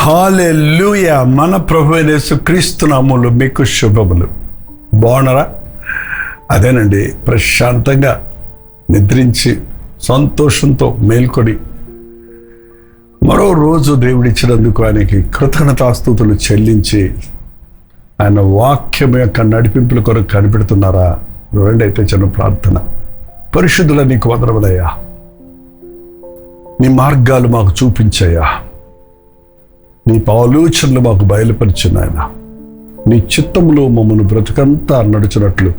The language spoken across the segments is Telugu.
హల్లెలూయా. మన ప్రభువైన యేసుక్రీస్తు నామములో మీకు శుభములు. బాగున్నారా? అదేనండి, ప్రశాంతంగా నిద్రించి సంతోషంతో మేల్కొని మరో రోజు దేవుడిచ్చినందుకు ఆయనకి కృతజ్ఞతాస్తుతులు చెల్లించి ఆయన వాక్యం యొక్క నడిపింపుల కొరకు కనిపెడుతున్నారా? రెండైతే చిన్న ప్రార్థన. పరిశుద్ధుల నీకు వందనములయ్యా, నీ మార్గాలు మాకు చూపించయ్యా, నీ ఆలోచనలు మాకు బయలుపరిచిన ఆయన, నీ చిత్తములో మమ్మను బ్రతుకంతా నడుచున్నట్లు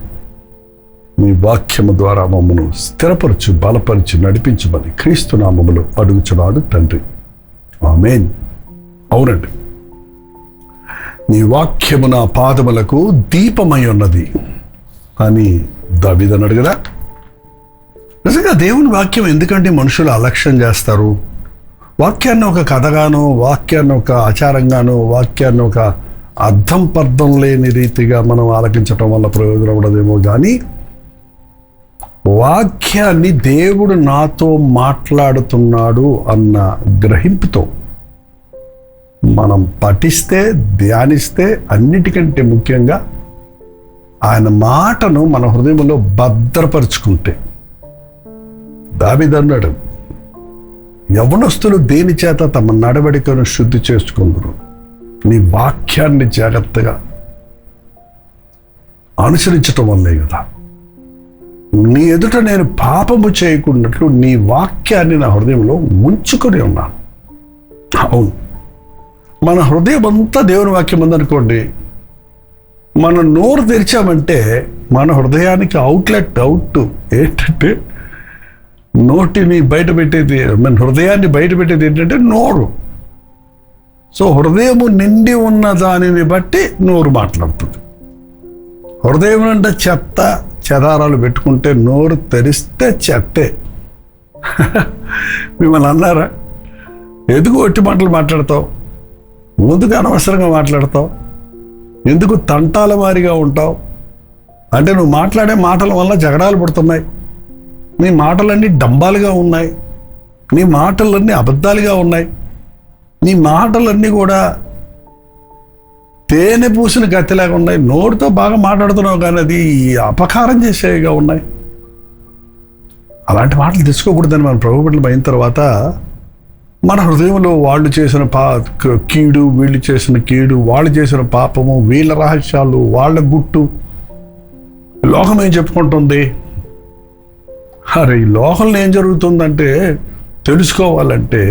నీ వాక్యము ద్వారా మమ్మను స్థిరపరచు, బలపరిచి నడిపించమని క్రీస్తు నామములో అడుగుచున్నాడు తండ్రి, ఆమేన్. అవునండి, నీ వాక్యము నా పాదములకు దీపమై ఉన్నది అని దావీదు అన్నాడు కదా. నిజంగా దేవుని వాక్యం ఎందుకంటే మనుషులు అలక్ష్యం చేస్తారు? వాక్యాన్ని ఒక కథగాను, వాక్యాన్ని ఒక ఆచారంగాను, వాక్యాన్ని ఒక అర్థం పర్థం లేని రీతిగా మనం ఆలకించటం వల్ల ప్రయోజనం ఉండదేమో కానీ, వాక్యాన్ని దేవుడు నాతో మాట్లాడుతున్నాడు అన్న గ్రహింపుతో మనం పఠిస్తే, ధ్యానిస్తే, అన్నిటికంటే ముఖ్యంగా ఆయన మాటను మన హృదయంలో భద్రపరుచుకుంటే, దావీదు అన్నాడు, యవ్వనస్తులు దేని చేత తమ నడవడికను శుద్ధి చేసుకుందరు? నీ వాక్యాన్ని జాగ్రత్తగా అనుసరించటం వల్లే కదా. నీ ఎదుట నేను పాపము చేయకున్నట్లు నీ వాక్యాన్ని నా హృదయంలో ఉంచుకొని ఉన్నాను. అవును, మన హృదయం అంతా దేవుని వాక్యం ఉందనుకోండి, మనం నోరు తెరిచామంటే మన హృదయానికి అవుట్ ఏంటంటే, నోటిని బయట పెట్టేది, మన హృదయాన్ని బయట పెట్టేది ఏంటంటే నోరు. సో హృదయము నిండి ఉన్న దానిని బట్టి నోరు మాట్లాడుతుంది. హృదయం అంటే చెత్త చెదారాలు పెట్టుకుంటే నోరు తెరిస్తే చెత్తే. మిమ్మల్ని అన్నారా, ఎందుకు ఒట్టి మాటలు మాట్లాడతావు, ముందుకు అనవసరంగా మాట్లాడతావు, ఎందుకు తంటాల మారిగా ఉంటావు అంటే, నువ్వు మాట్లాడే మాటల వల్ల జగడాలు పడుతున్నాయి, నీ మాటలన్నీ డంబాలుగా ఉన్నాయి, నీ మాటలన్నీ అబద్ధాలుగా ఉన్నాయి, నీ మాటలన్నీ కూడా తేనె పూసిన కత్తిలాగా ఉన్నాయి, నోటితో బాగా మాట్లాడుతున్నావు కానీ అది అపకారం చేసేవిగా ఉన్నాయి. అలాంటి మాటలు తీసుకోకూడదని మన ప్రభు బిడ్డలు అయిన తర్వాత మన హృదయంలో వాళ్ళు చేసిన కీడు, వీళ్ళు చేసిన కీడు, వాళ్ళు చేసిన పాపము, వీళ్ళ రహస్యాలు, వాళ్ళ గుట్టు లోకం ఏం చెప్పుకుంటుంది? అరే, ఈ లోకంలో ఏం జరుగుతుందంటే తెలుసుకోవాలంటే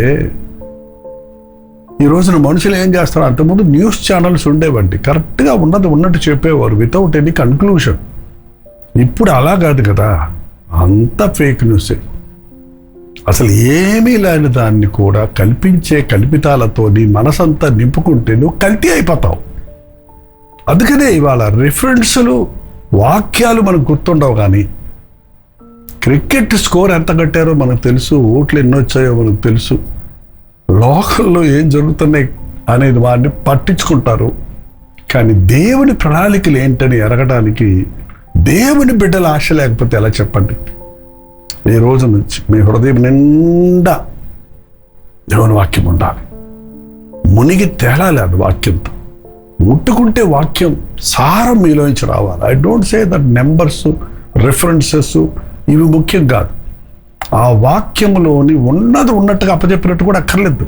ఈ రోజున మనుషులు ఏం చేస్తారు? అంతకుముందు న్యూస్ ఛానల్స్ ఉండేవండి, కరెక్ట్గా ఉన్నది ఉన్నట్టు చెప్పేవారు వితౌట్ ఎనీ కన్క్లూషన్. ఇప్పుడు అలా కాదు కదా, అంత ఫేక్ న్యూసే. అసలు ఏమీ లేని దాన్ని కూడా కల్పించే కల్పితాలతో నీ మనసంతా నింపుకుంటే నువ్వు కల్తీ అయిపోతావు. అందుకనే ఇవాళ రిఫరెన్సులు, వాక్యాలు మనకు గుర్తుండవు. కానీ క్రికెట్ స్కోర్ ఎంత కట్టారో మనకు తెలుసు, ఓట్లు ఎన్ని వచ్చాయో మనకు తెలుసు, లోకల్లో ఏం జరుగుతున్నాయి అనేది వాడిని పట్టించుకుంటారు. కానీ దేవుని ప్రణాళికలు ఏంటని ఎరగడానికి దేవుని బిడ్డల ఆశ లేకపోతే ఎలా చెప్పండి? ఈ రోజు నుంచి మీ హృదయం నిండా దేవుని వాక్యం ఉండాలి, మునిగి తేలాలి. అది వాక్యంతో ముట్టుకుంటే వాక్యం సారం మీలోంచి రావాలి. I don't say that numbers, references ఇవి ముఖ్యం కాదు. ఆ వాక్యంలోని ఉన్నది ఉన్నట్టుగా అప్పచెప్పినట్టు కూడా అక్కర్లేదు.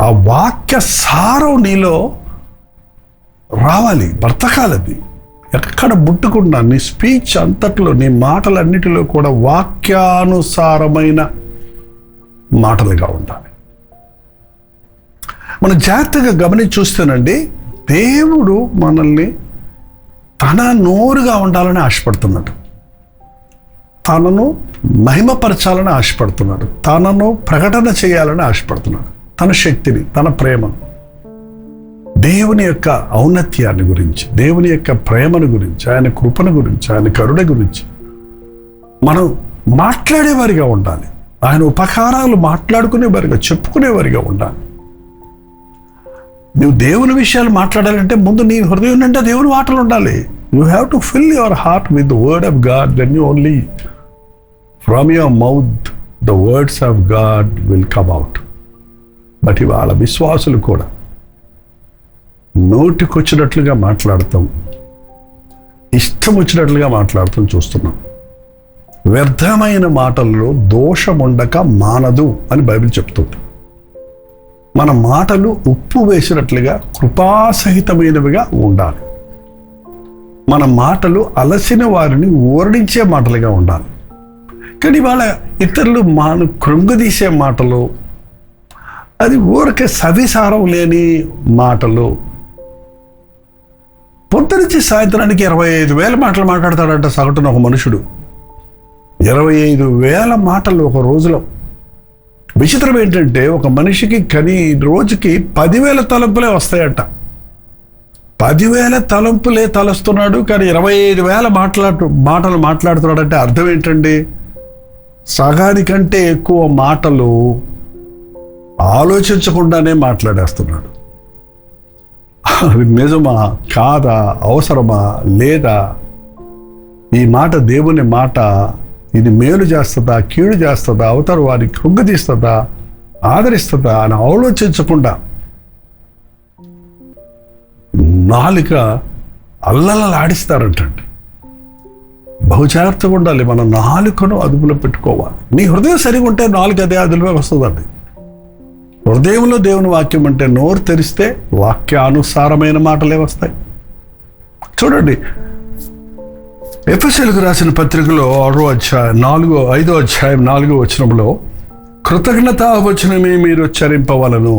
ఆ వాక్య సారం నీలో రావాలి, బ్రతకాలి. అది ఎక్కడ ముట్టుకున్నా నీ స్పీచ్ అంతట్లో, నీ మాటలన్నిటిలో కూడా వాక్యానుసారమైన మాటలుగా ఉండాలి. మనం జాగ్రత్తగా గమనించి చూస్తేనండి, దేవుడు మనల్ని తన నోరుగా ఉండాలని ఆశపడుతున్నాడు, తనను మహిమపరచాలని ఆశపడుతున్నాడు, తనను ప్రకటన చేయాలని ఆశపడుతున్నాడు, తన శక్తిని, తన ప్రేమను, దేవుని యొక్క ఔన్నత్యాన్ని గురించి, దేవుని యొక్క ప్రేమను గురించి, ఆయన కృపను గురించి, ఆయన కరుణ గురించి మనం మాట్లాడేవారిగా ఉండాలి. ఆయన ఉపకారాలు మాట్లాడుకునేవారిగా, చెప్పుకునేవారిగా ఉండాలి. నువ్వు దేవుని విషయాలు మాట్లాడాలంటే ముందు నీ హృదయం నిండా దేవుని మాటలు ఉండాలి. You have to fill your heart with the word of God, then you only from your mouth the words of God will come out. But ఇవాళ విశ్వాసులు కూడా నోటికొచ్చినట్లుగా మాట్లాడతాం, ఇష్టం వచ్చినట్లుగా మాట్లాడతాం చూస్తున్నాం. వ్యర్థమైన మాటల్లో దోషం ఉండక మానదు అని బైబిల్ చెప్తుంది. మన మాటలు ఉప్పు వేసినట్లుగా కృపాసహితమైనవిగా ఉండాలి. మన మాటలు అలసిన వారిని ఓరడించే మాటలుగా ఉండాలి. కానీ వాళ్ళ ఇతరులు కృంగదీసే మాటలు, అది ఊరికే సవిసారం లేని మాటలు. పొద్దునుంచి సాయంత్రానికి 25,000 మాటలు మాట్లాడతాడంట సగటున ఒక మనుషుడు. 25,000 మాటలు ఒక రోజులో. విచిత్రం ఏంటంటే ఒక మనిషికి రోజుకి 10,000 తలంపులే వస్తాయట. 10,000 తలంపులే తలస్తున్నాడు, కానీ 25,000 మాటలు మాట్లాడుతున్నాడంటే అర్థం ఏంటండి? సగానికంటే ఎక్కువ మాటలు ఆలోచించకుండానే మాట్లాడేస్తున్నాడు. అది నిజమా కాదా, అవసరమా లేదా, ఈ మాట దేవుని మాట, ఇది మేలు చేస్తుందా కీడు చేస్తుందా, అవతల వారికి కృంగదీస్తుందా ఆదరిస్తుందా అని ఆలోచించకుండా నాలుక అల్లలాడిస్తారంటండి. బహుజాగ్రత్తగా ఉండాలి. మన నాలుకను అదుపులో పెట్టుకోవాలి. నీ హృదయం సరిగా ఉంటే నాలుక అదే అదుపులోకి వస్తుందండి. హృదయంలో దేవుని వాక్యం అంటే నోరు తెరిస్తే వాక్యానుసారమైన మాటలే వస్తాయి. చూడండి, ఎఫెసీయులకు రాసిన పత్రికలో 6వ అధ్యాయం 5వ అధ్యాయం 4వ వచనంలో కృతజ్ఞతా వచనమే మీరు ఉచ్చరింపవలను.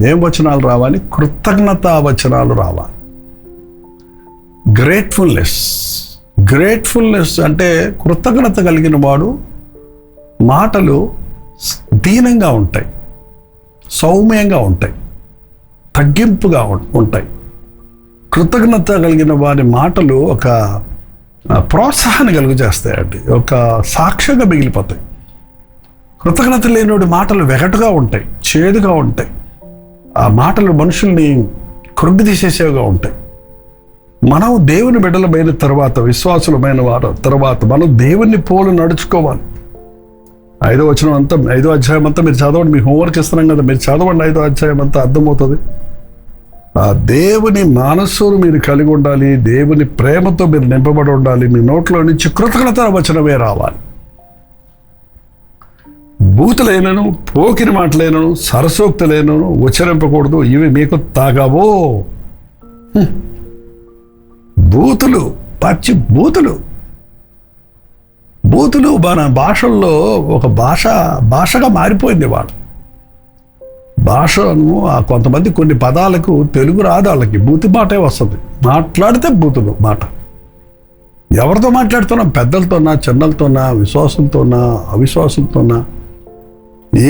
ఏం వచనాలు రావాలి? కృతజ్ఞతా వచనాలు రావాలి. గ్రేట్ఫుల్నెస్ అంటే కృతజ్ఞత కలిగిన వాడు మాటలు దీనంగా ఉంటాయి, సౌమ్యంగా ఉంటాయి, తగ్గింపుగా ఉంటాయి. కృతజ్ఞత కలిగిన వారి మాటలు ఒక ప్రోత్సాహాన్ని కలుగు చేస్తాయండి, ఒక సాక్ష్యంగా మిగిలిపోతాయి. కృతజ్ఞత లేనివాడి మాటలు వెగటుగా ఉంటాయి, చేదుగా ఉంటాయి. ఆ మాటలు మనుషుల్ని కృంగితీసేసేవిగా ఉంటాయి. మనం దేవుని బిడ్డలమైన తర్వాత, విశ్వాసులమైన వారు తర్వాత మనం దేవుని పోలు నడుచుకోవాలి. 5వ అధ్యాయం అంతా మీరు చదవండి. మీ హోంవర్క్ ఇస్తున్నాం కదా, మీరు చదవండి. 5వ అధ్యాయం అంతా అర్థమవుతుంది. ఆ దేవుని మనస్సును మీరు కలిగి ఉండాలి, దేవుని ప్రేమతో మీరు నింపబడి ఉండాలి. మీ నోట్లో నుంచి కృతజ్ఞత వచనమే రావాలి. బూతులైనను, పోకిరి మాటలైనను, సరసోక్తులైనను ఉచ్చరింపకూడదు. ఇవి మీకు తాగవో. బూతులు, పచ్చి బూతులు మన భాషల్లో ఒక భాషగా మారిపోయింది. భాషను కొంతమంది కొన్ని పదాలకు తెలుగు రాదు, వాళ్ళకి బూతి మాటే వస్తుంది. మాట్లాడితే బూతులు మాట. ఎవరితో మాట్లాడుతున్నా? పెద్దలతోనా, చిన్నలతోనా, విశ్వాసంతోనా, అవిశ్వాసంతోనా,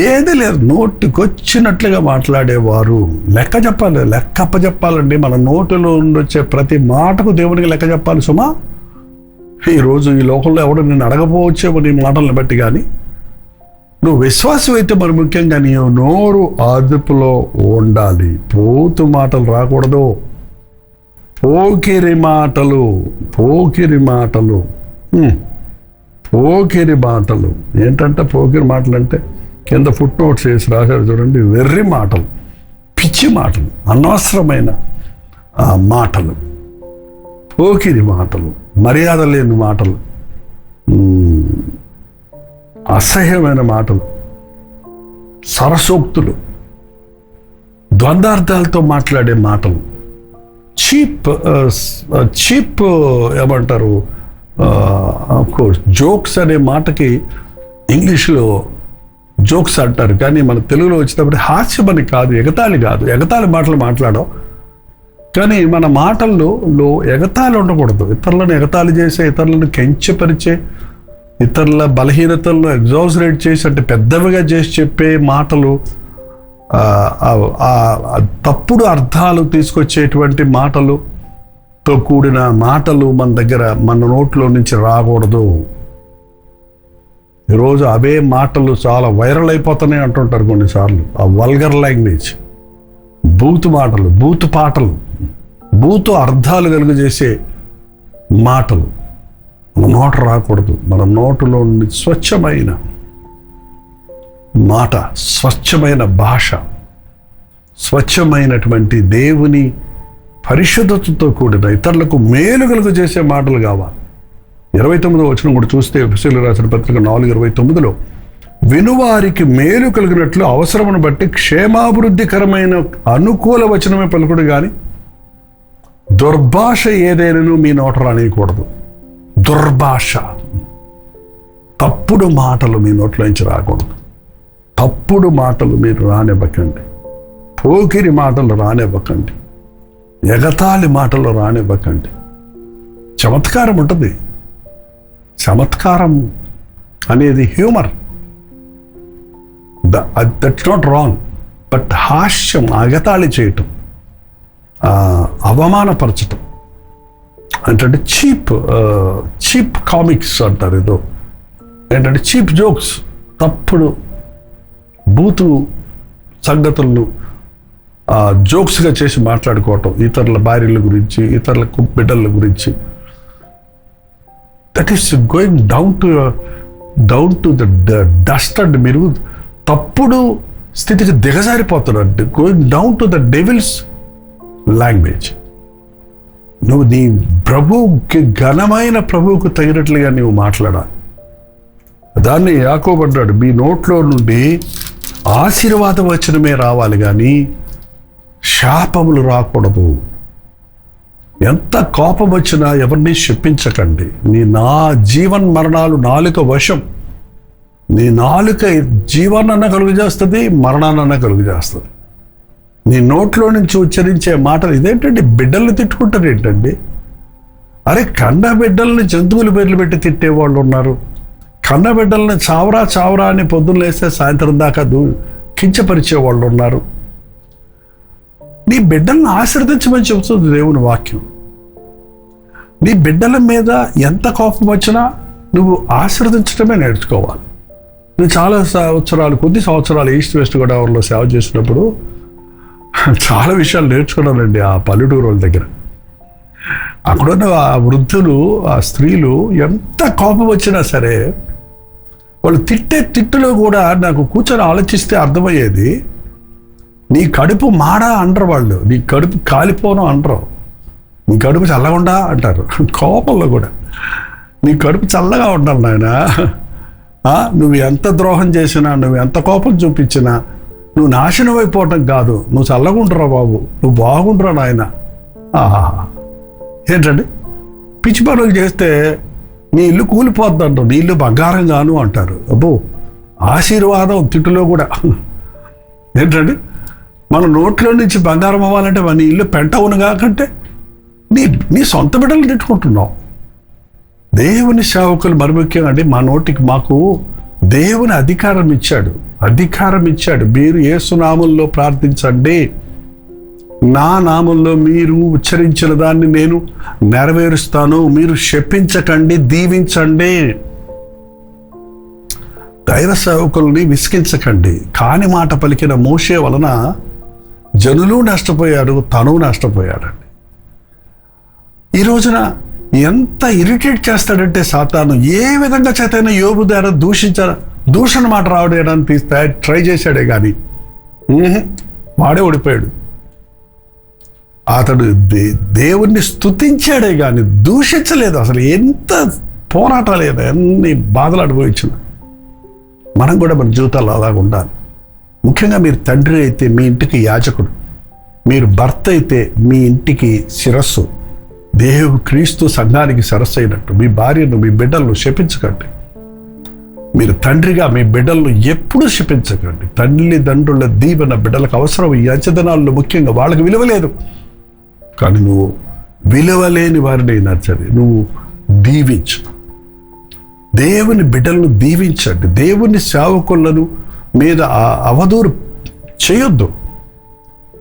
ఏది లేదు. నోటికొచ్చినట్లుగా మాట్లాడేవారు లెక్క అప్పచెప్పాలండి. మన నోటిలో వచ్చే ప్రతి మాటకు దేవునికి లెక్క చెప్పాలి సుమా. ఈరోజు ఈ లోకంలో ఎవడు నిన్ను అడగపోవచ్చేమో నీ మాటలను బట్టి, కానీ నువ్వు విశ్వాసం అయితే మరి ముఖ్యంగా నీ నోరు అదుపులో ఉండాలి. పోతు మాటలు రాకూడదు. పోకిరి మాటలు ఏంటంటే, పోకిరి మాటలు అంటే కింద ఫుట్ నోట్స్ వేసి రాశారు చూడండి. వెర్రి మాటలు, పిచ్చి మాటలు, అనవసరమైన మాటలు, పోకిరి మాటలు, మర్యాద లేని మాటలు, అసహ్యమైన మాటలు, సరసోక్తులు, ద్వంద్వార్థాలతో మాట్లాడే మాటలు, చీప్ ఏమంటారు, కోర్స్ జోక్స్ అనే మాటకి ఇంగ్లీష్లో జోక్స్ అంటారు, కానీ మన తెలుగులో వచ్చేటప్పుడు హాస్యమని కాదు, ఎగతాళి మాటలు మాట్లాడడం. కానీ మన మాటల్లో ఎగతాళి ఉండకూడదు. ఇతరులను ఎగతాళి చేసే, ఇతరులను కించపరిచే, ఇతరుల బలహీనతలను ఎగ్జాజరేట్ చేసి అంటే పెద్దవిగా చేసి చెప్పే మాటలు, తప్పుడు అర్థాలు తీసుకొచ్చేటువంటి మాటలుతో కూడిన మాటలు మన నోట్లో నుంచి రాకూడదు. ఈరోజు అవే మాటలు చాలా వైరల్ అయిపోతున్నాయి అంటుంటారు కొన్నిసార్లు. ఆ వల్గర్ లాంగ్వేజ్, బూతు మాటలు, బూతు పాటలు, బూతు అర్థాలు కలుగజేసే మాటలు మన నోట రాకూడదు. మన నోటులో నుండి స్వచ్ఛమైన మాట, స్వచ్ఛమైన భాష, స్వచ్ఛమైనటువంటి దేవుని పరిశుద్ధతతో కూడిన ఇతరులకు మేలు కలుగు చేసే మాటలు కావాలి. 29వ వచనం కూడా చూస్తే ఎఫెసీయులకు రాసిన పత్రిక 4:29 వినువారికి మేలు కలిగినట్లు అవసరమును బట్టి క్షేమాభివృద్ధికరమైన అనుకూల వచనమే పలుకుడు కానీ దుర్భాష ఏదైనాను మీ నోట రానియకూడదు. దుర్భాష, తప్పుడు మాటలు మీ నోట్లోంచి రాకూడదు. తప్పుడు మాటలు మీరు రానివ్వకండి. పోకిరి మాటలు రానివ్వకండి. ఎగతాళి మాటలు రానివ్వకండి. చమత్కారం ఉంటుంది. చమత్కారం అనేది humour, that's not wrong. But హాస్యం, ఎగతాళి చేయటం, అవమానపరచటం అంటే చీప్ కామిక్స్ అంటారు. ఏదో ఏంటంటే చీప్ జోక్స్, తప్పుడు బూతు సంగతులను జోక్స్గా చేసి మాట్లాడుకోవటం, ఇతరుల భార్యల గురించి, ఇతరుల బిడ్డల గురించి. That is going down to the dust and మీరు తప్పుడు స్థితికి దిగజారిపోతున్నాడు. Going down to the devil's language. నువ్వు నీ ప్రభువుకి, ఘనమైన ప్రభువుకు తగినట్లుగా నువ్వు మాట్లాడాలి. దాన్ని యాకోబు అన్నాడు, మీ నోట్లో నుండి ఆశీర్వాద వచనమే రావాలి కానీ శాపములు రాకూడదు. ఎంత కోపం వచ్చినా ఎవరిని శపించకండి. నా జీవన్ మరణాలు నాలుక వశం. నీ నాలుక జీవాన్నన్నా కలుగు చేస్తుంది, మరణాన్నన్నా కలుగు చేస్తుంది. నీ నోట్లో నుంచి ఉచ్చరించే మాటలు ఇదేంటండి? బిడ్డల్ని తిట్టుకుంటారు ఏంటండి? అరే, కన్న బిడ్డల్ని జంతువుల పేర్లు పెట్టి తిట్టేవాళ్ళు ఉన్నారు. కన్న బిడ్డల్ని చావరా అని పొద్దున్న లేస్తే సాయంత్రం దాకా కించపరిచే వాళ్ళు ఉన్నారు. నీ బిడ్డల్ని ఆశీర్వదించమని చెబుతుంది దేవుని వాక్యం. నీ బిడ్డల మీద ఎంత కోపం వచ్చినా నువ్వు ఆశీర్వదించడమే నేర్చుకోవాలి. నేను చాలా కొద్ది సంవత్సరాలు ఈస్ట్ వెస్ట్ గోదావరిలో సేవ చేసినప్పుడు చాలా విషయాలు నేర్చుకున్నానండి. ఆ పల్లెటూరు వాళ్ళ దగ్గర అక్కడున్న ఆ వృద్ధులు, ఆ స్త్రీలు ఎంత కోపం వచ్చినా సరే వాళ్ళు తిట్టే తిట్టులో కూడా నాకు కూర్చొని ఆలోచిస్తే అర్థమయ్యేది, నీ కడుపు మాడా అంటారు వాళ్ళు, నీ కడుపు కాలిపోను అంటారు, నీ కడుపు చల్లగా అంటారు. కోపంలో కూడా నీ కడుపు చల్లగా ఉండాలి నాయన. నువ్వు ఎంత ద్రోహం చేసినా, నువ్వు ఎంత కోపం చూపించినా నువ్వు నాశనం అయిపోవటం కాదు, నువ్వు చల్లగా ఉంటారా బాబు, నువ్వు బాగుంటురా నాయన. ఏంటండి పిచ్చి పనులు చేస్తే నీ ఇల్లు కూలిపోద్ది అంటారు, నీ ఇల్లు బంగారం గాను అంటారు. అబ్బో, ఆశీర్వాదం తిట్టులో కూడా. ఏంటండి మన నోట్లో నుంచి బంగారం అవ్వాలంటే మన ఇల్లు పెంట అవును కాకంటే నీ సొంత బిడ్డలు తిట్టుకుంటున్నావు. దేవుని సేవకులు మరి ముఖ్యంగా అండి, మా నోటికి మాకు దేవుని అధికారం ఇచ్చాడు. మీరు యేసు నామంలో ప్రార్థించండి, నా నామంలో మీరు ఉచ్చరించిన దాన్ని నేను నెరవేరుస్తాను, మీరు శపించకండి, దీవించండి. దైవ సేవకుల్ని విసిగించకండి. కాని మాట పలికిన మోషే వలన జనులు నష్టపోయాడు, తను నష్టపోయాడండి. ఈ రోజున ఎంత ఇరిటేట్ చేస్తాడంటే సాతాను, ఏ విధంగా చేతైనా యోబు ద్వారా దూషణ మాట రావడానికి తీస్తే ట్రై చేశాడే కానీ వాడే ఓడిపోయాడు. అతడు దేవుణ్ణి స్తుతించాడే కానీ దూషించలేదు. అసలు ఎంత పోరాటాలేదు, ఎన్ని బాధలు అనుభవించిన. మనం కూడా మన జీవితాల్లో అలాగ ఉండాలి. ముఖ్యంగా మీరు తండ్రి అయితే మీ ఇంటికి యాజకుడు, మీరు భర్త అయితే మీ ఇంటికి శిరస్సు. క్రీస్తు సంఘానికి శిరస్సు అయినట్టు మీ భార్యను, మీ బిడ్డలను శపించకండి. మీరు తండ్రిగా మీ బిడ్డలను ఎప్పుడూ శపించకండి. తల్లిదండ్రుల దీవెన బిడ్డలకు అవసరం. ఈ అంచెదనాల్లో ముఖ్యంగా వాళ్ళకి విలువ లేదు, కానీ నువ్వు విలువలేని వారిని నచ్చది, నువ్వు దీవించు. దేవుని బిడ్డలను దీవించండి. దేవుని సేవకులను మీద అవధూరు చేయొద్దు.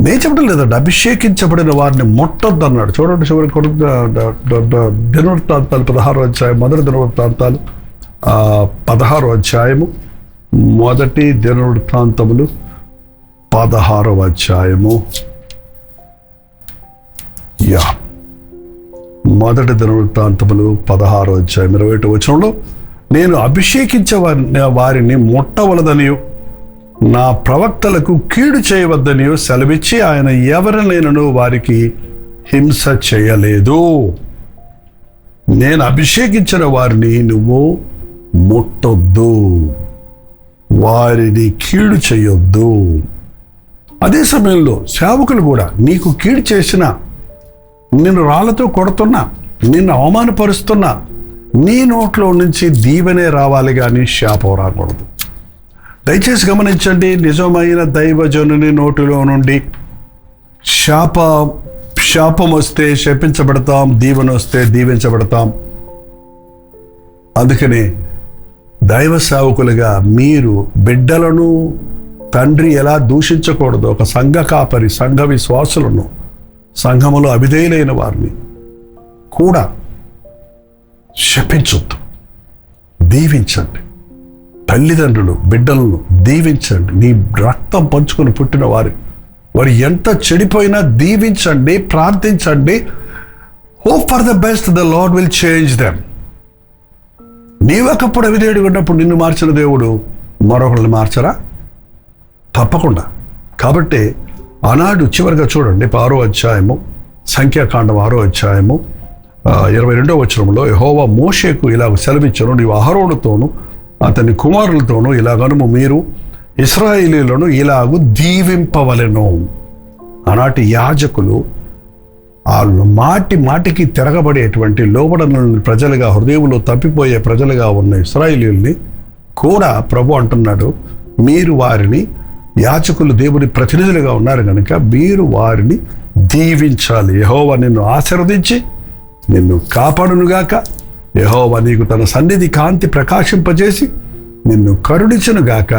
నేను చెప్పడం లేదండి, అభిషేకించబడిన వారిని ముట్టొద్దు అన్నాడు. చూడండి, చివరి దినవృత్తాంతాలు 16వ అధ్యాయం, మొదటి దినవృత్తాంతాలు 16వ అధ్యాయము, మొదటి దినవృత్తాంతములు 16వ అధ్యాయము, మొదటి దినవృత్తాంతములు 16వ అధ్యాయం 21వ వచనంలో, నేను అభిషేకించే వారిని ముట్టవలదనియు నా ప్రవక్తలకు కీడు చేయవద్దనియో సెలవిచ్చి ఆయన ఎవరినైనను వారికి హింస చేయలేదు. నేను అభిషేకించిన వారిని నువ్వు ముట్టొద్దు, వారిని కీడు చేయొద్దు. అదే సమయంలో సేవకులు కూడా నీకు కీడు చేసిన, నిన్ను రాళ్లతో కొడుతున్నా, నిన్ను అవమానపరుస్తున్నా, నీ నోట్లో నుంచి దీవెనే రావాలి కానీ శాపం రాకూడదు. దయచేసి గమనించండి, నిజమైన దైవజనుని నోటిలో నుండి శాపం వస్తే శపించబడతాం, దీవెన వస్తే దీవించబడతాం. అందుకనే దైవ సేవకులుగా మీరు బిడ్డలను తండ్రి ఎలా దూషించకూడదు, ఒక సంఘ కాపరి, సంఘ విశ్వాసులను, సంఘములో అవిధేయులైన వారిని కూడా శపించొద్దు, దీవించండి. తల్లిదండ్రులు బిడ్డలను దీవించండి. నీ రక్తం పంచుకొని పుట్టిన వారు ఎంత చెడిపోయినా దీవించండి, ప్రార్థించండి. Hope for the best, the lord will change them. నీవొకప్పుడు అవిధేయుడిగా ఉన్నప్పుడు నిన్ను మార్చిన దేవుడు మరొకరిని మార్చరా? తప్పకుండా. కాబట్టి ఆనాడు చివరిగా చూడండి, 6వ అధ్యాయము, సంఖ్యాకాండం 6వ అధ్యాయము 22వ వచనంలో యెహోవా మోషేకు ఇలాగ సెలవిచ్చాను, నీవు అహరోనుతోను అతని కుమారులతోనూ ఇలాగనుము, మీరు ఇశ్రాయేలీయులను ఇలాగూ దీవింపవలెను. ఆనాటి యాజకులు వాళ్ళు మాటికి తిరగబడేటువంటి లోబడని ప్రజలుగా, హృదయంలో తప్పిపోయే ప్రజలుగా ఉన్న ఇశ్రాయేలీయుల్ని కూడా ప్రభు అంటున్నాడు, మీరు వారిని, యాజకులు దేవుని ప్రతినిధులుగా ఉన్నారు కనుక మీరు వారిని దీవించాలి. యెహోవా నిన్ను ఆశీర్వదించి నిన్ను కాపాడునుగాక. యెహోవా నీకు తన సన్నిధి కాంతి ప్రకాశింపజేసి నిన్ను కరుణించునుగాక.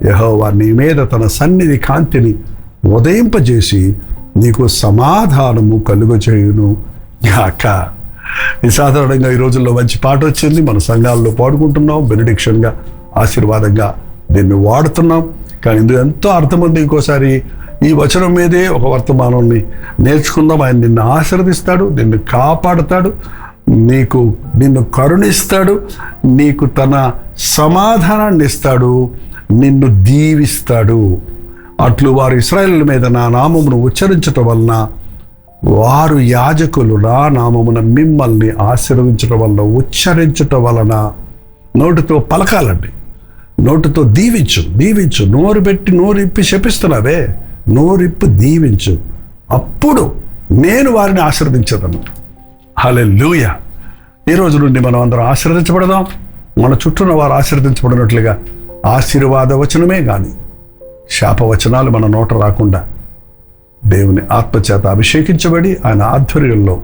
యెహోవా నీ మీద తన సన్నిధి కాంతిని ఉదయింపజేసి నీకు సమాధానము కలుగచేయును గాక. సాధారణంగా ఈ రోజుల్లో మంచి పాట వచ్చింది, మన సంఘాల్లో పాడుకుంటున్నాం, బెనడిక్షన్గా, ఆశీర్వాదంగా దీన్ని వాడుతున్నాం. కానీ ఇందులో ఎంతో అర్థం ఉంది. ఇంకోసారి ఈ వచనం మీదే ఒక వర్తమానాన్ని నేర్చుకుందాం. ఆయన నిన్ను ఆశీర్వదిస్తాడు, నిన్ను కాపాడుతాడు, నిన్ను కరుణిస్తాడు, నీకు తన సమాధానాన్ని ఇస్తాడు, నిన్ను దీవిస్తాడు. అట్లు వారు ఇశ్రాయేలు మీద నా నామమును ఉచ్చరించటం వలన, వారు యాజకులు నా నామమున మిమ్మల్ని ఆశీర్వదించటం వలన, ఉచ్చరించటం వలన, నోటితో పలకాలండి, నోటితో దీవించు. నోరు పెట్టి నోరిప్పి శపిస్తున్నావే, నోరిప్పి దీవించు, అప్పుడు నేను వారిని ఆశీర్వదించదను. హల్లెలూయా. ఈ రోజు నుండి మనం అందరం ఆశీర్వదించబడదాం. మన చుట్టూన వారు ఆశీర్వదించబడినట్లుగా ఆశీర్వాద వచనమే కానీ శాపవచనాలు మన నోట రాకుండా దేవుని ఆత్మచేత అభిషేకించబడి ఆయన ఆధ్వర్యంలో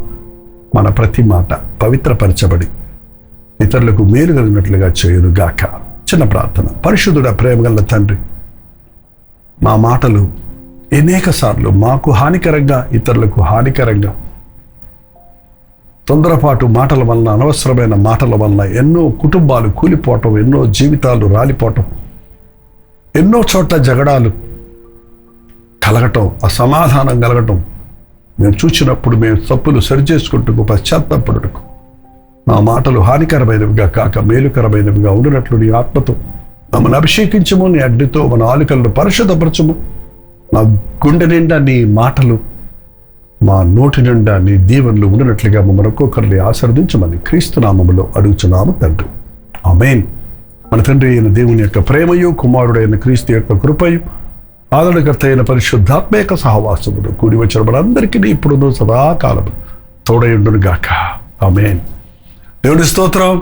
మన ప్రతి మాట పవిత్రపరచబడి ఇతరులకు మేలు కలిగినట్లుగా చేయునుగాక. చిన్న ప్రార్థన. పరిశుద్ధుడా, ప్రేమగల తండ్రి, మా మాటలు అనేక సార్లు మాకు హానికరంగా, ఇతరులకు హానికరంగా, తొందరపాటు మాటల వలన, అనవసరమైన మాటల వలన ఎన్నో కుటుంబాలు కూలిపోవటం, ఎన్నో జీవితాలు రాలిపోవటం, ఎన్నో చోట్ల జగడాలు కలగటం, అసమాధానం కలగటం మేము చూసినప్పుడు మేము తప్పులు సరిచేసుకుంటూ పశ్చాత్తాపడుటకు మా మాటలు హానికరమైనవిగా కాక మేలుకరమైనవిగా ఉండినట్లు నీ ఆత్మతో మమ్మల్ని అభిషేకించము, నీ అగ్నితో మన ఆలికలను పరిశుద్ధపరచము. మా గుండె నిండా నీ మాటలు, మా నోటి నిండా నీ దీవెనలు ఉండినట్లుగా మమ్మల్ని ఒక్కొక్కరిని ఆశీర్వదించమని క్రీస్తు నామములో అడుగుచున్నాము తండ్రి. ఆమేన్. మన తండ్రి అయిన దేవుని యొక్క ప్రేమయు, కుమారుడైన క్రీస్తు యొక్క కృపయు, ఆదరణకర్త అయిన పరిశుద్ధాత్మ యొక్క సహవాసమును కూడి వచ్చిన మనందరికీ ఇప్పుడు సదాకాలము తోడయుండును గాక. ఆమేన్. దేవుడి స్తోత్రం.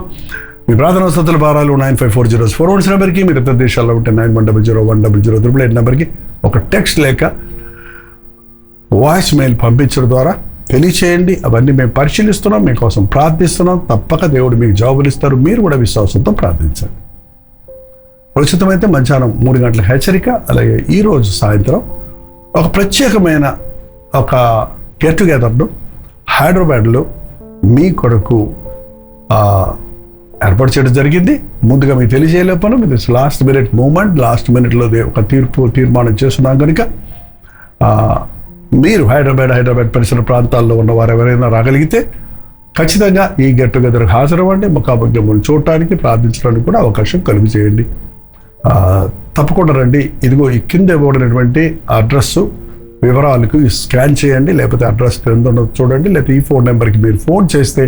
మీ ప్రార్థనా స్తోత్రాల భారాలు 954041 నెంబర్కి, మీరు ఇతర దేశాల్లో ఉంటే 91001008 నెంబర్కి ఒక టెక్స్ట్ లేక వాయిస్ మెయిల్ పంపించడం ద్వారా తెలియచేయండి. అవన్నీ మేము పరిశీలిస్తున్నాం, మీకోసం ప్రార్థిస్తున్నాం. తప్పక దేవుడు మీకు జవాబులు ఇస్తారు. మీరు కూడా విశ్వాసంతో ప్రార్థించండి. ప్రస్తుతమైతే మధ్యాహ్నం 3 గంటల హెచ్చరిక, అలాగే ఈరోజు సాయంత్రం ఒక ప్రత్యేకమైన ఒక గెట్ టుగెదర్ను హైదరాబాద్లో మీ కొరకు ఏర్పాటు చేయడం జరిగింది. ముందుగా మీకు తెలియజేయలేకపోయినా, ఇది లాస్ట్ మినిట్ మూమెంట్, లాస్ట్ మినిట్లో ఒక తీర్మానం చేస్తున్నాం కనుక మీరు హైదరాబాద్ పరిసర ప్రాంతాల్లో ఉన్న వారు ఎవరైనా రాగలిగితే ఖచ్చితంగా ఈ గెట్ టుగెదర్కి హాజరవ్వండి. ముఖాముఖిని చూడటానికి, ప్రార్థించడానికి కూడా అవకాశం కలుగు చేయండి. తప్పకుండా రండి. ఇదిగో ఈ కింద ఇవ్వబడినటువంటి అడ్రస్సు వివరాలకు స్కాన్ చేయండి, లేకపోతే అడ్రస్ ఎంత ఉన్నదో చూడండి, లేకపోతే ఈ ఫోన్ నెంబర్కి మీరు ఫోన్ చేస్తే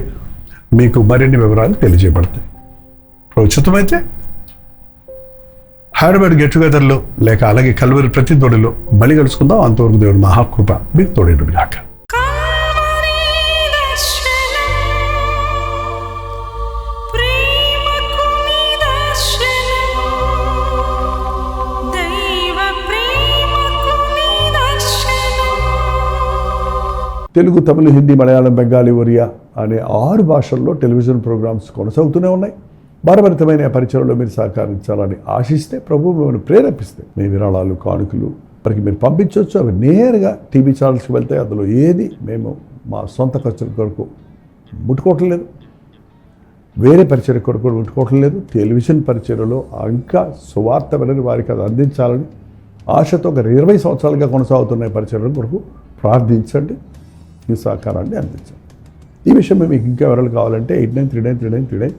మీకు మరిన్ని వివరాలు తెలియజేయబడతాయి. ఉచితమైతే హైదరాబాద్ గెట్ టుగెదర్లో లేక అలాగే కల్వరి ప్రతిధ్వనిలో మళ్ళీ కలుసుకుందాం. అంతవరకు దేవుడు మహాకృప మీకు తోడేడు గాక. తెలుగు, తమిళ, హిందీ, మలయాళం, బెంగాలీ, ఒరియా అనే 6 భాషల్లో టెలివిజన్ ప్రోగ్రామ్స్ కొనసాగుతూనే ఉన్నాయి. భారభరితమైన పరిచయంలో మీరు సహకరించాలని ఆశిస్తే, ప్రభు మిమ్మల్ని ప్రేరేపిస్తే మీ విరాళాలు, కానుకలు వారికి మీరు పంపించవచ్చు. అవి నేరుగా టీవీ ఛానల్స్కి వెళ్తాయి. అందులో ఏది మేము మా సొంత ఖర్చుల కొరకు ముట్టుకోవటం లేదు, వేరే పరిచయ కొరకు ముట్టుకోవటం లేదు. టెలివిజన్ పరిచయలో ఇంకా సువార్త వినని వారికి అది అందించాలని ఆశతో ఒక 20 సంవత్సరాలుగా కొనసాగుతున్న పరిచయం కొరకు ప్రార్థించండి, ఈ సహకారాన్ని అందించండి. ఈ విషయం మీకు ఇంకా వివరాలు కావాలంటే 89393939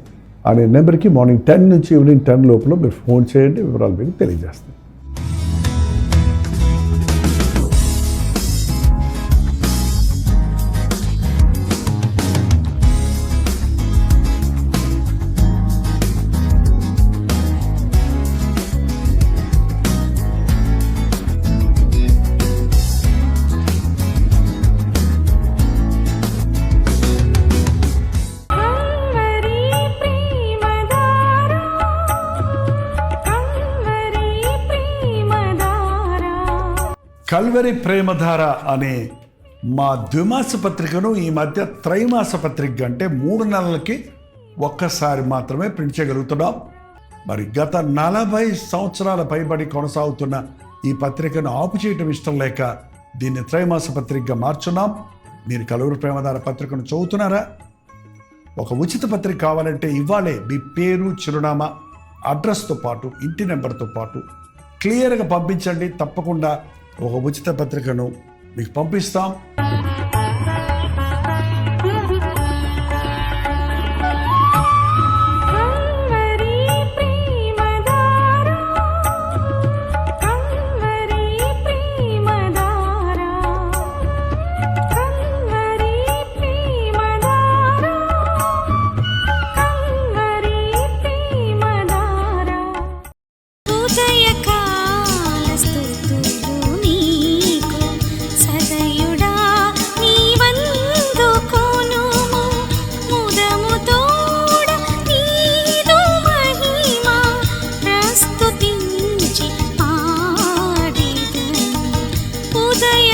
అనే నెంబర్కి మార్నింగ్ 10 నుంచి ఈవినింగ్ 10 లోపల మీరు ఫోన్ చేయండి, వివరాలు మీకు తెలియజేస్తాం. కల్వరి ప్రేమధార అనే మా ద్విమాస పత్రికను ఈ మధ్య త్రైమాస పత్రిక అంటే 3 నెలలకి ఒక్కసారి మాత్రమే ప్రింట్ చేయగలుగుతున్నాం. మరి గత 40 సంవత్సరాల పైబడి కొనసాగుతున్న ఈ పత్రికను ఆపు చేయటం ఇష్టం లేక దీన్ని త్రైమాస పత్రికగా మార్చున్నాం. మీరు కల్వరి ప్రేమధార పత్రికను చదువుతున్నారా? ఒక ఉచిత పత్రిక కావాలంటే ఇవ్వాలే మీ పేరు, చిరునామా, అడ్రస్తో పాటు ఇంటి నెంబర్తో పాటు క్లియర్గా పంపించండి. తప్పకుండా ఒక ఉచిత పత్రికను మీకు పంపిస్తాం. ఉదయ